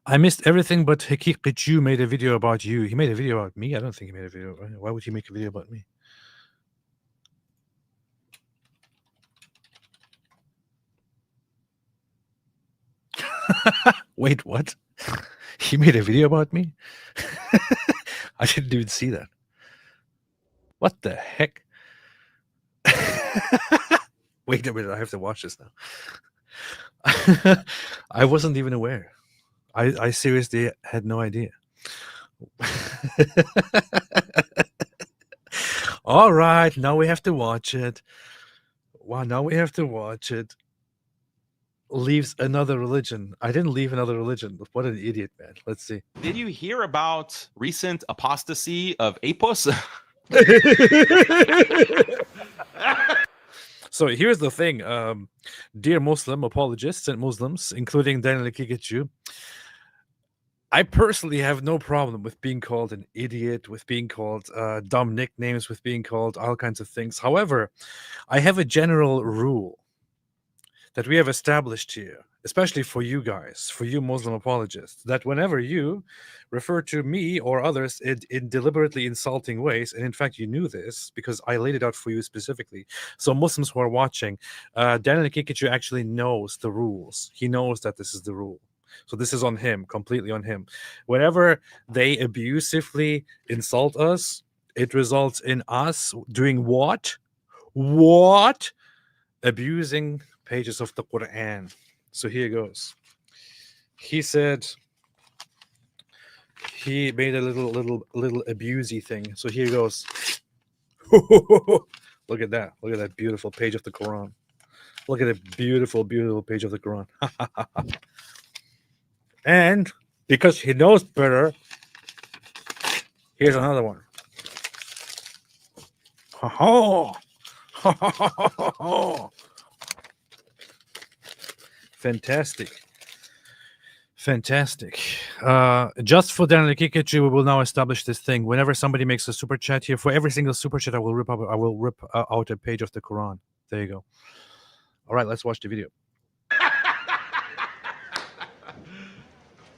I missed everything but Hakikichu made a video about you. He made a video about me? I don't think he made a video. Why would he make a video about me? Wait, what? He made a video about me? I didn't even see that. What the heck? Wait a minute, I have to watch this now. I wasn't even aware. I seriously had no idea. All right, now we have to watch it. Wow, now we have to watch it. Leaves another religion. I didn't leave another religion. What an idiot, man. Let's see. Did you hear about recent apostasy of Apos? So here's the thing, dear Muslim apologists and Muslims, including Daniel Kikachu, I personally have no problem with being called an idiot, with being called dumb nicknames, with being called all kinds of things. However, I have a general rule that we have established here, especially for you guys, for you Muslim apologists, that whenever you refer to me or others in deliberately insulting ways, and in fact you knew this because I laid it out for you specifically. So Muslims who are watching, Daniel Kikachu actually knows the rules. He knows that this is the rule. So this is on him, completely on him. Whenever they abusively insult us, it results in us doing what? What? Abusing pages of the Quran. So here goes. He said he made a little abusey thing. So here goes. Look at that. Look at that beautiful page of the Quran. Look at that beautiful page of the Quran. And because he knows better, here's another one. Fantastic. Just for Daniel Kikachu, we will now establish this thing. Whenever somebody makes a super chat here, for every single super chat, I will rip out a page of the Quran. There you go. All right, let's watch the video.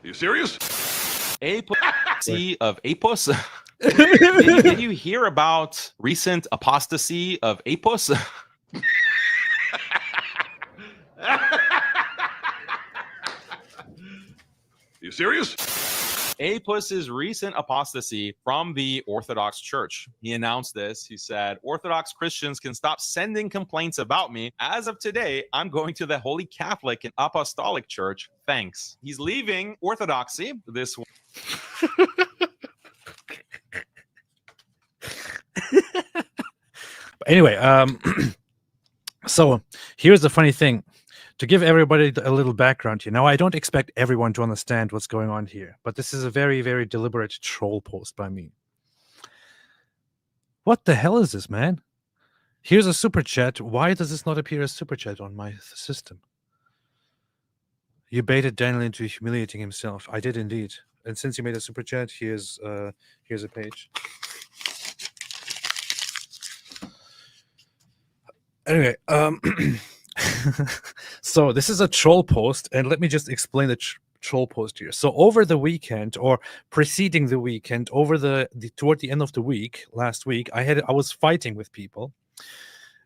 You serious? Apostasy of Apos? Did you hear about recent apostasy of Apos? You serious? Apos's recent apostasy from the Orthodox Church. He announced this. He said, Orthodox Christians can stop sending complaints about me. As of today, I'm going to the Holy Catholic and Apostolic Church. Thanks. He's leaving Orthodoxy this week. Anyway, so here's the funny thing. To give everybody a little background here. Now, I don't expect everyone to understand what's going on here, but this is a very, very deliberate troll post by me. What the hell is this, man? Here's a super chat. Why does this not appear as super chat on my system? You baited Daniel into humiliating himself. I did indeed. And since you made a super chat, here's a page. Anyway, so this is a troll post, and let me just explain the troll post here. So over the weekend, or preceding the weekend, over toward the end of the week, last week, I was fighting with people,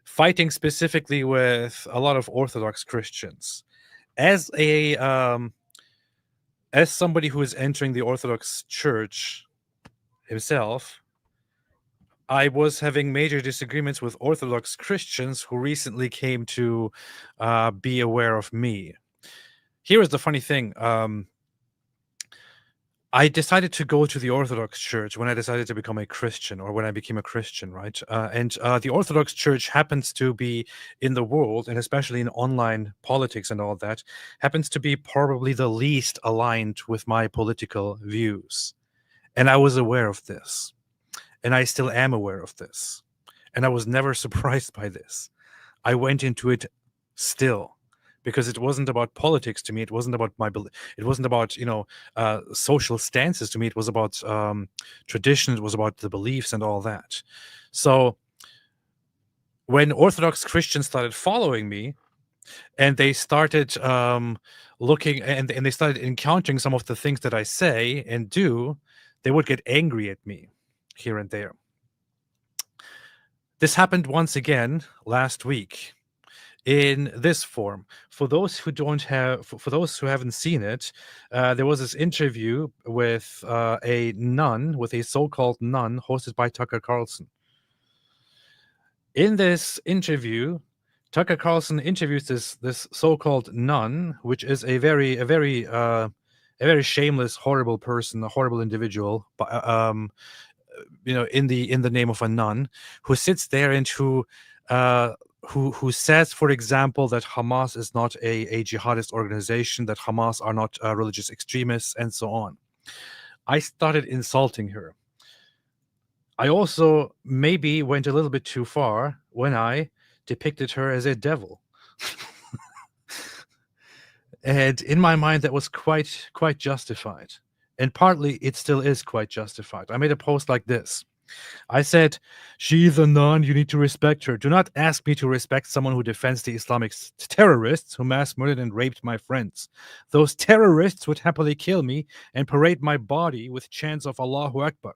fighting specifically with a lot of Orthodox Christians. As somebody who is entering the Orthodox Church himself, I was having major disagreements with Orthodox Christians who recently came to be aware of me. Here is the funny thing. I decided to go to the Orthodox Church when I decided to become a Christian, or when I became a Christian, right? And the Orthodox Church happens to be in the world, and especially in online politics and all that, happens to be probably the least aligned with my political views. And I was aware of this. And I still am aware of this. And I was never surprised by this. I went into it still, because it wasn't about politics to me. It wasn't about it wasn't about, social stances to me. It was about tradition. It was about the beliefs and all that. So when Orthodox Christians started following me, and they started looking, and they started encountering some of the things that I say and do, they would get angry at me here and there. This happened once again last week in this form. For those who don't have, for those who haven't seen it, there was this interview with a nun, with a so-called nun, hosted by Tucker Carlson. In this interview, Tucker Carlson interviews this so-called nun, which is a very shameless, horrible person, a horrible individual, in the name of a nun, who sits there and who says, for example, that Hamas is not a jihadist organization, that Hamas are not religious extremists, and so on. I started insulting her. I also maybe went a little bit too far when I depicted her as a devil. And in my mind, that was quite justified. And partly it still is quite justified. I made a post like this. I said, "She's a nun, you need to respect her. Do not ask me to respect someone who defends the Islamic terrorists who mass murdered and raped my friends. Those terrorists would happily kill me and parade my body with chants of Allahu Akbar.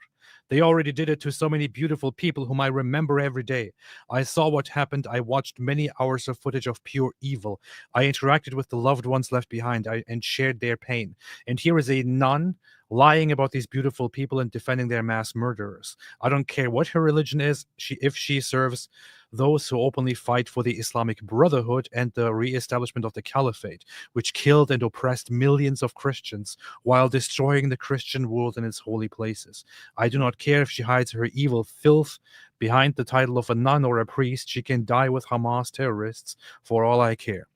They already did it to so many beautiful people whom I remember every day. I saw what happened. I watched many hours of footage of pure evil. I interacted with the loved ones left behind and shared their pain. And here is a nun lying about these beautiful people and defending their mass murderers. I don't care what her religion is, if she serves those who openly fight for the Islamic Brotherhood and the re-establishment of the Caliphate, which killed and oppressed millions of Christians while destroying the Christian world and its holy places. I do not care if she hides her evil filth behind the title of a nun or a priest. She can die with Hamas terrorists for all I care."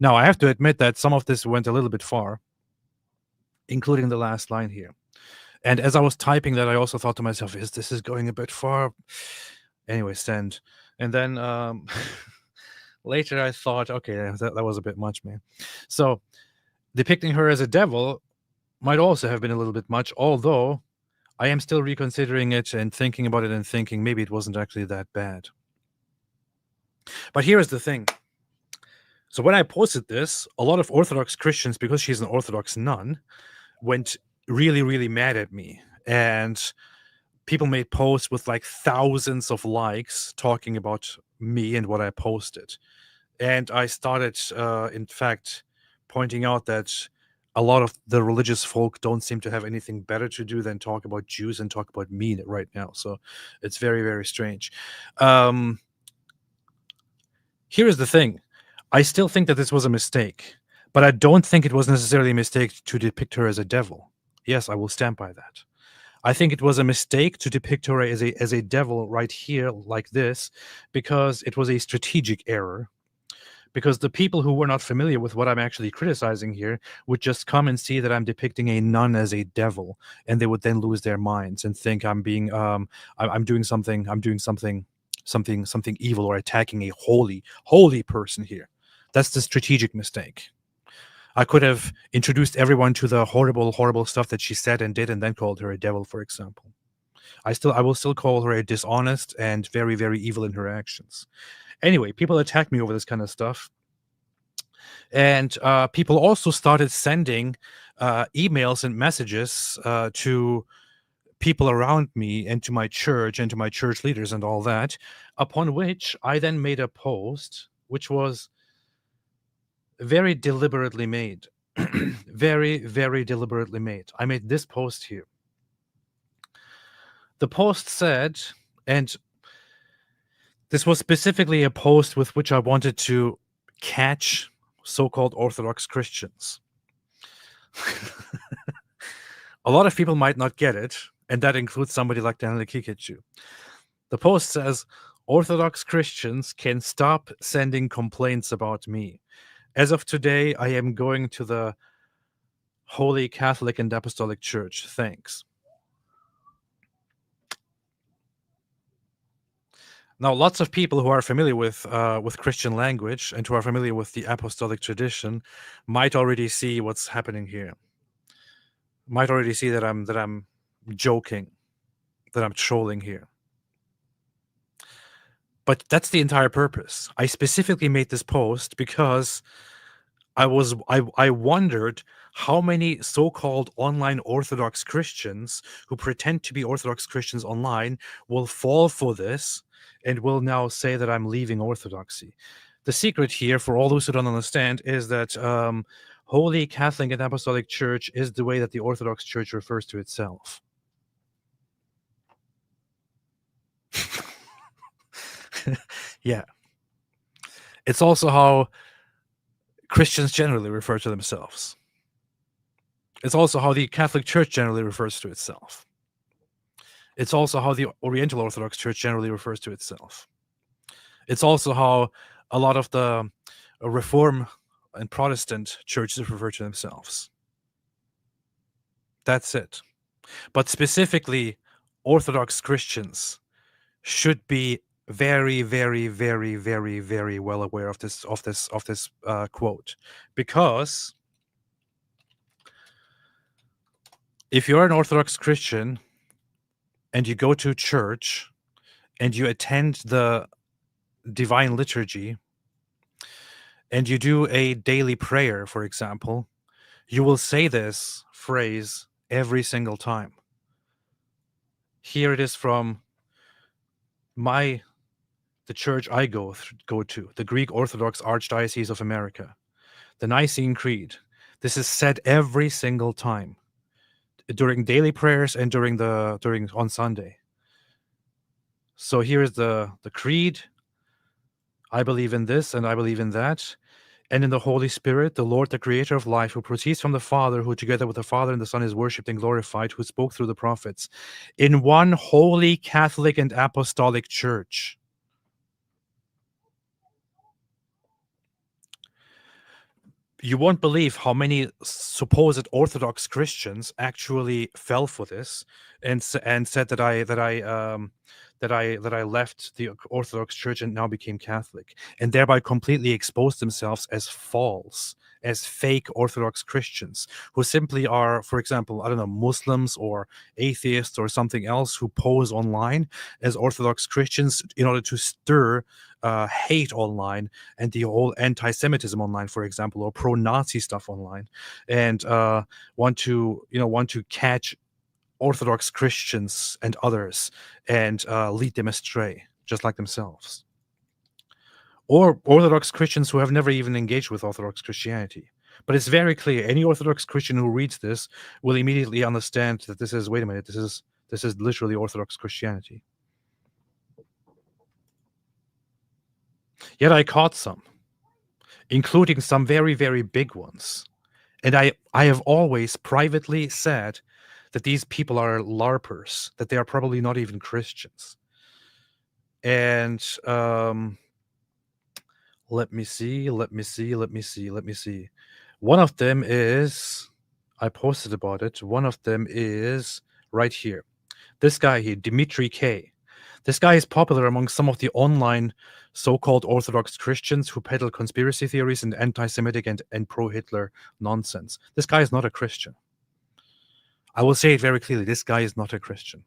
Now, I have to admit that some of this went a little bit far, including the last line here. And as I was typing that, I also thought to myself, this is going a bit far? Anyway, send. And then later I thought, okay, that was a bit much, man. So depicting her as a devil might also have been a little bit much, although I am still reconsidering it and thinking about it and thinking maybe it wasn't actually that bad. But here is the thing. So when I posted this, a lot of Orthodox Christians, because she's an Orthodox nun, went really, really mad at me. And people made posts with like thousands of likes talking about me and what I posted. And I started, in fact, pointing out that a lot of the religious folk don't seem to have anything better to do than talk about Jews and talk about me right now. So it's very, very strange. Here is the thing. I still think that this was a mistake, but I don't think it was necessarily a mistake to depict her as a devil. Yes, I will stand by that. I think it was a mistake to depict her as a devil right here like this, because it was a strategic error. Because the people who were not familiar with what I'm actually criticizing here would just come and see that I'm depicting a nun as a devil, and they would then lose their minds and think I'm being I'm doing something evil or attacking a holy person here. That's the strategic mistake. I could have introduced everyone to the horrible stuff that she said and did, and then called her a devil, for example. I will still call her a dishonest and very, very evil in her actions. Anyway, people attack me over this kind of stuff. And people also started sending emails and messages to people around me and to my church and to my church leaders and all that, upon which I then made a post, which was very deliberately made. Very, very deliberately made. I made this post here. The post said, and this was specifically a post with which I wanted to catch so-called Orthodox Christians. A lot of people might not get it, and that includes somebody like Daniel Kiketsu. The post says, "Orthodox Christians can stop sending complaints about me. As of today, I am going to the Holy Catholic and Apostolic Church. Thanks." Now, lots of people who are familiar with Christian language and who are familiar with the apostolic tradition might already see what's happening here. Might already see that I'm joking, that I'm trolling here. But that's the entire purpose. I specifically made this post because I wondered how many so-called online Orthodox Christians who pretend to be Orthodox Christians online will fall for this and will now say that I'm leaving Orthodoxy. The secret here, for all those who don't understand, is that Holy Catholic and Apostolic Church is the way that the Orthodox Church refers to itself. Yeah. It's also how Christians generally refer to themselves. It's also how the Catholic Church generally refers to itself. It's also how the Oriental Orthodox Church generally refers to itself. It's also how a lot of the Reform and Protestant churches refer to themselves. That's it. But specifically, Orthodox Christians should be very, very, very, very, very well aware of this quote, because if you're an Orthodox Christian and you go to church and you attend the divine liturgy and you do a daily prayer, for example, you will say this phrase every single time. Here it is from the church I go to, the Greek Orthodox Archdiocese of America, the Nicene Creed. This is said every single time during daily prayers and during on Sunday. So here is the creed. I believe in this and I believe in that, and in the Holy Spirit, the Lord, the creator of life, who proceeds from the Father, who together with the Father and the Son is worshipped and glorified, who spoke through the prophets, in one holy Catholic and Apostolic Church. You won't believe how many supposed Orthodox Christians actually fell for this and said that I left the Orthodox Church and now became Catholic, and thereby completely exposed themselves as false, as fake Orthodox Christians who simply are, for example, I don't know, Muslims or atheists or something else who pose online as Orthodox Christians in order to stir hate online and the whole anti-Semitism online, for example, or pro-Nazi stuff online, and want to catch Orthodox Christians and others and lead them astray, just like themselves. Or Orthodox Christians who have never even engaged with Orthodox Christianity. But it's very clear, any Orthodox Christian who reads this will immediately understand that this is, wait a minute, this is literally Orthodox Christianity. Yet I caught some, including some very, very big ones. And I have always privately said that these people are Larpers, that they are probably not even Christians. And let me see. One of them is, I posted about it. One of them is right here. This guy here, Dimitri K. This guy is popular among some of the online so-called Orthodox Christians who peddle conspiracy theories and anti-Semitic and pro-Hitler nonsense. This guy is not a Christian. I will say it very clearly. This guy is not a Christian.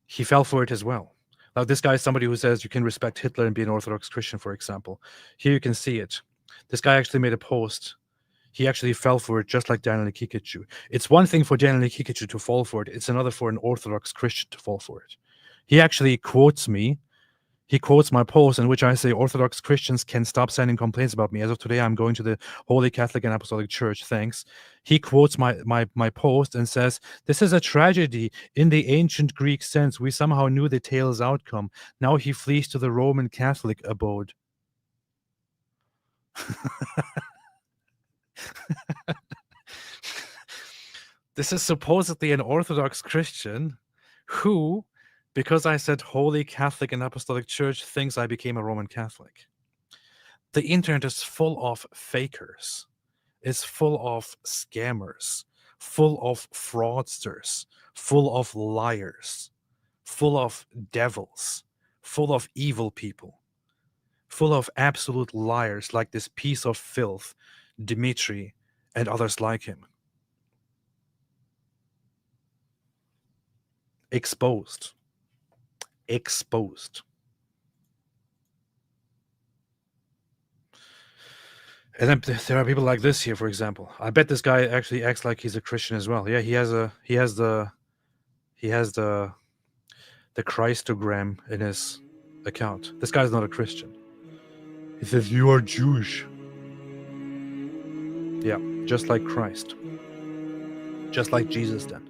He fell for it as well. Now, this guy is somebody who says you can respect Hitler and be an Orthodox Christian, for example. Here you can see it. This guy actually made a post. He actually fell for it, just like Daniel Kikachu. It's one thing for Daniel Kikachu to fall for it. It's another for an Orthodox Christian to fall for it. He actually quotes me. He quotes my post in which I say Orthodox Christians can stop sending complaints about me. As of today, I'm going to the Holy Catholic and Apostolic Church. Thanks. He quotes my post and says, this is a tragedy in the ancient Greek sense. We somehow knew the tale's outcome. Now he flees to the Roman Catholic abode. This is supposedly an Orthodox Christian who, because I said Holy Catholic and Apostolic Church, thinks I became a Roman Catholic. The internet is full of fakers. It's full of scammers, full of fraudsters, full of liars, full of devils, full of evil people, full of absolute liars like this piece of filth, Dimitri, and others like him. Exposed. exposed. And then there are people like this here, for example. I bet this guy actually acts like he's a Christian as well. Yeah, he has the Christogram in his account. This guy's not a Christian. He says, "You are Jewish." Yeah, just like Christ. Just like Jesus then.